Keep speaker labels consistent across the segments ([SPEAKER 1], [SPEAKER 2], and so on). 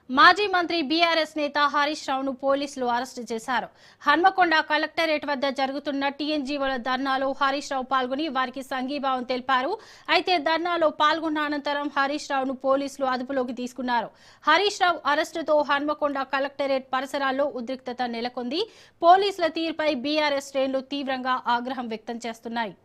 [SPEAKER 1] మాజీ మంత్రి బీఆర్ఎస్ నేత హరీష్ రావును పోలీసులు అరెస్టు చేశారు. హన్మకొండ కలెక్టరేట్ వద్ద జరుగుతున్న టీఎన్జీఓల ధర్నాలో హరీష్ రావు పాల్గొని వారికి సంఘీభావం తెలిపారు. అయితే ధర్నాలో పాల్గొన్న అనంతరం హరీష్ రావును పోలీసులు అదుపులోకి తీసుకున్నారు. హరీష్ రావు అరెస్టుతో హన్మకొండ కలెక్టరేట్ పరిసరాల్లో ఉద్రిక్తత నెలకొంది. పోలీసుల తీరుపై బీఆర్ఎస్ శ్రేణులు తీవ్రంగా ఆగ్రహం వ్యక్తం చేస్తున్నాయి.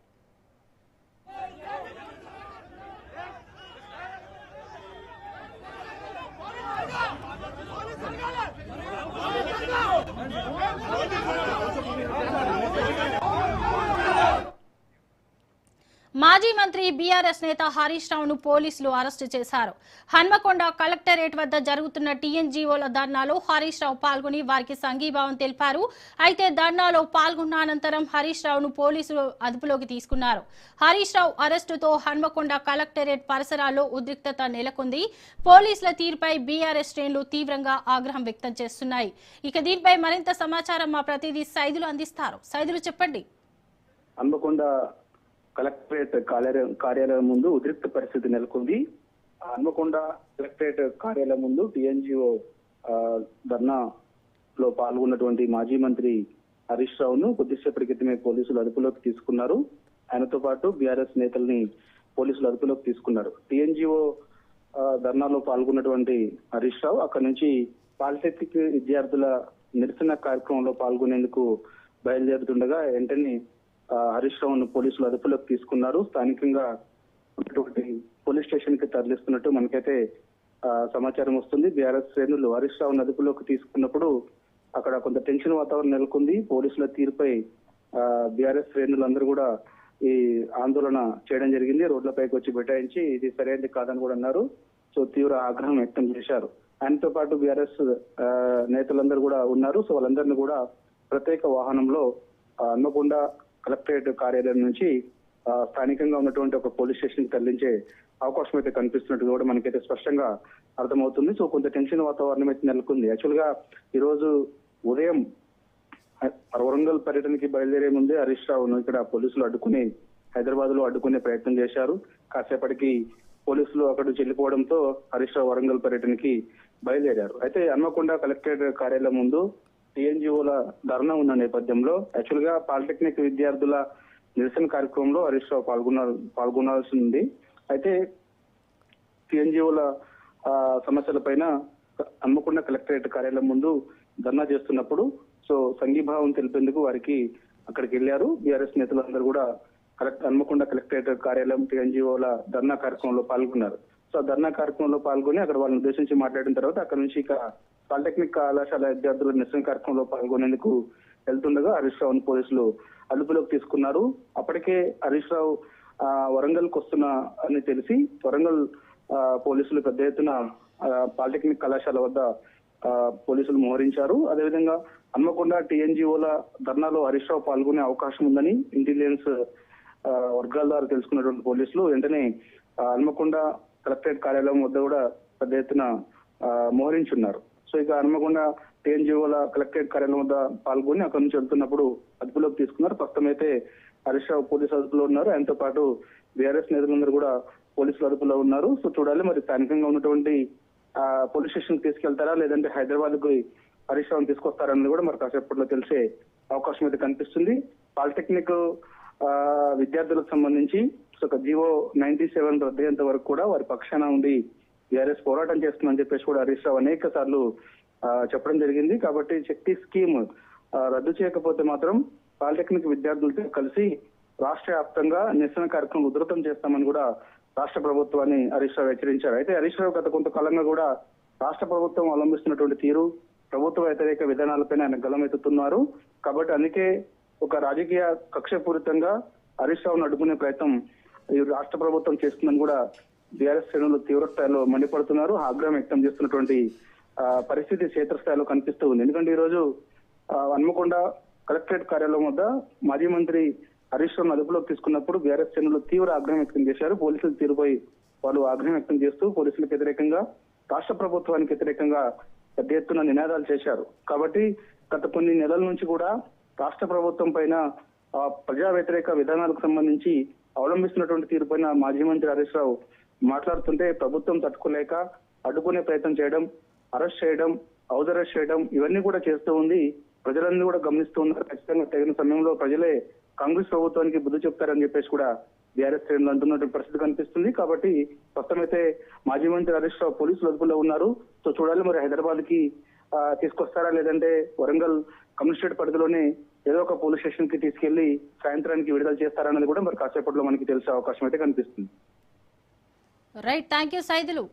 [SPEAKER 1] మాజీ మంత్రి బీఆర్ఎస్ నేత హరీష్ రావును పోలీసులు అరెస్టు చేశారు. హన్మకొండ కలెక్టరేట్ వద్ద జరుగుతున్న టీఎన్జీఓల ధర్నాలో హరీష్ రావు పాల్గొని వారికి సంఘీభావం తెలిపారు. అయితే ధర్నాలో పాల్గొన్న అనంతరం హరీష్ రావును పోలీసులు అదుపులోకి తీసుకున్నారు. హరీష్ రావు అరెస్టుతో హన్మకొండ కలెక్టరేట్ పరిసరాల్లో ఉద్రిక్తత నెలకొంది. పోలీసుల తీరుపై బీఆర్ఎస్ శ్రేణులు తీవ్రంగా ఆగ్రహం వ్యక్తం చేస్తున్నాయి. ఇక దీనిపై మరింత సమాచారం మా ప్రతినిధి సైదులు అందిస్తారు. సైదులు చెప్పండి.
[SPEAKER 2] హన్మకొండ కలెక్టరేట్ కార్యాలయం ముందు ఉద్రిక్త పరిస్థితి నెలకొంది. హన్మకొండ కలెక్టరేట్ కార్యాలయం ముందు టీఎన్జీఓ ధర్నాలో పాల్గొన్నటువంటి మాజీ మంత్రి హరీష్ రావును కొద్దిసేపటి క్రితమే పోలీసులు అదుపులోకి తీసుకున్నారు. ఆయనతో పాటు బీఆర్ఎస్ నేతల్ని పోలీసులు అదుపులోకి తీసుకున్నారు. టీఎన్జీఓ ధర్నాలో పాల్గొన్నటువంటి హరీష్ రావు అక్కడి నుంచి పాలిటెక్నిక్ విద్యార్థుల నిరసన కార్యక్రమంలో పాల్గొనేందుకు బయలుదేరుతుండగా వెంటనే హరీష్ రావును పోలీసులు అదుపులోకి తీసుకున్నారు. స్థానికంగా ఉన్నటువంటి పోలీస్ స్టేషన్ కి తరలిస్తున్నట్టు మనకైతే సమాచారం వస్తుంది. బీఆర్ఎస్ శ్రేణులు హరీష్ రావును అదుపులోకి తీసుకున్నప్పుడు అక్కడ కొంత టెన్షన్ వాతావరణం నెలకొంది. పోలీసుల తీరుపై బీఆర్ఎస్ శ్రేణులందరూ కూడా ఈ ఆందోళన చేయడం జరిగింది. రోడ్లపైకి వచ్చి బైఠాయించి ఇది సరైనది కాదని కూడా అన్నారు. సో తీవ్ర ఆగ్రహం వ్యక్తం చేశారు. ఆయనతో పాటు బీఆర్ఎస్ నేతలందరూ కూడా ఉన్నారు. సో వాళ్ళందరినీ కూడా ప్రత్యేక వాహనంలో హన్మకొండ కలెక్టరేట్ కార్యాలయం నుంచి స్థానికంగా ఉన్నటువంటి ఒక పోలీస్ స్టేషన్ కి తరలించే అవకాశం అయితే కనిపిస్తున్నట్టు కూడా మనకైతే స్పష్టంగా అర్థమవుతుంది. సో కొంత టెన్షన్ వాతావరణం అయితే నెలకొంది. యాక్చువల్ గా ఈ రోజు ఉదయం వరంగల్ పర్యటనకి బయలుదేరే ముందే హరీష్ రావును ఇక్కడ పోలీసులు అడ్డుకుని హైదరాబాద్ లో అడ్డుకునే ప్రయత్నం చేశారు. కాసేపటికి పోలీసులు అక్కడ చెల్లిపోవడంతో హరీష్ రావు వరంగల్ పర్యటనకి బయలుదేరారు. అయితే హన్మకొండ కలెక్టరేట్ కార్యాలయం ముందు టీఎన్జీఓల ధర్నా ఉన్న నేపథ్యంలో యాక్చువల్ గా పాలిటెక్నిక్ విద్యార్థుల నిరసన కార్యక్రమంలో హరీష్ రావు పాల్గొనాల్సి ఉంది. అయితే టీఎన్జీఓల సమస్యల పైన హన్మకొండ కలెక్టరేట్ కార్యాలయం ముందు ధర్నా చేస్తున్నప్పుడు సో సంఘీభావం తెలిపేందుకు వారికి అక్కడికి వెళ్లారు. బీఆర్ఎస్ నేతలందరూ కూడా హన్మకొండ కలెక్టరేట్ కార్యాలయం టీఎన్జీఓల ధర్నా కార్యక్రమంలో పాల్గొన్నారు. సో ధర్నా కార్యక్రమంలో పాల్గొని అక్కడ వాళ్ళని ఉద్దేశించి మాట్లాడిన తర్వాత అక్కడ నుంచి ఇక పాలిటెక్నిక్ కళాశాల విద్యార్థుల నిరసన కార్యక్రమంలో పాల్గొనేందుకు వెళ్తుండగా హరీష్ రావును పోలీసులు అదుపులోకి తీసుకున్నారు. అప్పటికే హరీష్ రావు వరంగల్ కు వస్తున్నా అని తెలిసి వరంగల్ పోలీసులు పెద్ద ఎత్తున పాలిటెక్నిక్ కళాశాల వద్ద పోలీసులు మోహరించారు. అదేవిధంగా హన్మకొండ టీఎన్జీఓల ధర్నాలో హరీష్ రావు పాల్గొనే అవకాశం ఉందని ఇంటెలిజెన్స్ వర్గాల ద్వారా తెలుసుకున్నటువంటి పోలీసులు వెంటనే హన్మకొండ కలెక్టరేట్ కార్యాలయం వద్ద కూడా పెద్ద ఎత్తున మోహరించున్నారు. సో ఇక హన్మకొండ టీఎన్జీఓల కలెక్టరేట్ కార్యాలయం వద్ద పాల్గొని అక్కడి నుంచి వెళ్తున్నప్పుడు అదుపులోకి తీసుకున్నారు. ప్రస్తుతం అయితే హరీష్ రావు పోలీసు అదుపులో ఉన్నారు. ఆయనతో పాటు బీఆర్ఎస్ నేతలందరూ కూడా పోలీసులు అదుపులో ఉన్నారు. సో చూడాలి మరి స్థానికంగా ఉన్నటువంటి పోలీస్ స్టేషన్ తీసుకెళ్తారా లేదంటే హైదరాబాద్ కు హరీష్ రావుని తీసుకొస్తారన్నది కూడా మరి కాసేపట్లో తెలిసే అవకాశం అయితే కనిపిస్తుంది. పాలిటెక్నిక్ విద్యార్థులకు సంబంధించి ఒక జీవో 97 రద్దయ్యేంత వరకు కూడా వారి పక్షాన ఉండి బీఆర్ఎస్ పోరాటం చేస్తుందని చెప్పేసి కూడా హరీష్ రావు అనేక సార్లు చెప్పడం జరిగింది. కాబట్టి శక్తి స్కీమ్ రద్దు చేయకపోతే మాత్రం పాలిటెక్నిక్ విద్యార్థులతో కలిసి రాష్ట్ర వ్యాప్తంగా నిరసన కార్యక్రమం ఉధృతం చేస్తామని కూడా రాష్ట్ర ప్రభుత్వాన్ని హరీష్ రావు హెచ్చరించారు. అయితే హరీష్ రావు గత కొంతకాలంగా కూడా రాష్ట్ర ప్రభుత్వం అవలంబిస్తున్నటువంటి తీరు, ప్రభుత్వ వ్యతిరేక విధానాలపైన ఆయన గలమెత్తుతున్నారు. కాబట్టి అందుకే ఒక రాజకీయ కక్షపూరితంగా హరీష్ రావును అడ్డుకునే ప్రయత్నం ఈ రాష్ట్ర ప్రభుత్వం చేస్తుందని కూడా బీఆర్ఎస్ శ్రేణులు తీవ్ర స్థాయిలో మండిపడుతున్నారు. ఆగ్రహం వ్యక్తం చేస్తున్నటువంటి పరిస్థితి క్షేత్రస్థాయిలో కనిపిస్తూ ఉంది. ఎందుకంటే ఈ రోజు హన్మకొండ కలెక్టరేట్ కార్యాలయం వద్ద మాజీ మంత్రి హరీష్ రావును అదుపులోకి తీసుకున్నప్పుడు బీఆర్ఎస్ శ్రేణులు తీవ్ర ఆగ్రహం వ్యక్తం చేశారు. పోలీసుల తీరుపై వాళ్ళు ఆగ్రహం వ్యక్తం చేస్తూ పోలీసులకు వ్యతిరేకంగా, రాష్ట్ర ప్రభుత్వానికి వ్యతిరేకంగా పెద్ద ఎత్తున నినాదాలు చేశారు. కాబట్టి గత కొన్ని నెలల నుంచి కూడా రాష్ట్ర ప్రభుత్వం పైన ప్రజా వ్యతిరేక విధానాలకు సంబంధించి అవలంబిస్తున్నటువంటి తీరుపైన మాజీ మంత్రి హరీష్ రావు మాట్లాడుతుంటే ప్రభుత్వం తట్టుకోలేక అడ్డుకునే ప్రయత్నం చేయడం, అరెస్ట్ చేయడం, హౌస్ అరెస్ట్ చేయడం ఇవన్నీ కూడా చేస్తూ ఉంది. ప్రజలన్నీ కూడా గమనిస్తూ ఉన్నారు. ఖచ్చితంగా తగిన సమయంలో ప్రజలే కాంగ్రెస్ ప్రభుత్వానికి బుద్ధి చెప్తారని చెప్పేసి కూడా బీఆర్ఎస్ శ్రేణులు అంటున్నటువంటి పరిస్థితి కనిపిస్తుంది. కాబట్టి ప్రస్తుతమైతే మాజీ మంత్రి హరీష్ రావు పోలీసులు అదుపులో ఉన్నారు. సో చూడాలి మరి హైదరాబాద్ కి తీసుకొస్తారా లేదంటే వరంగల్ కమిషనరేట్ పరిధిలోనే ఏదో ఒక పోలీస్ స్టేషన్ కి తీసుకెళ్లి సాయంత్రానికి విడుదల చేస్తారన్నది కూడా మరి కాసేపట్లో మనకి తెలిసే అవకాశం అయితే కనిపిస్తుంది.
[SPEAKER 1] Right, thank you Saidulu.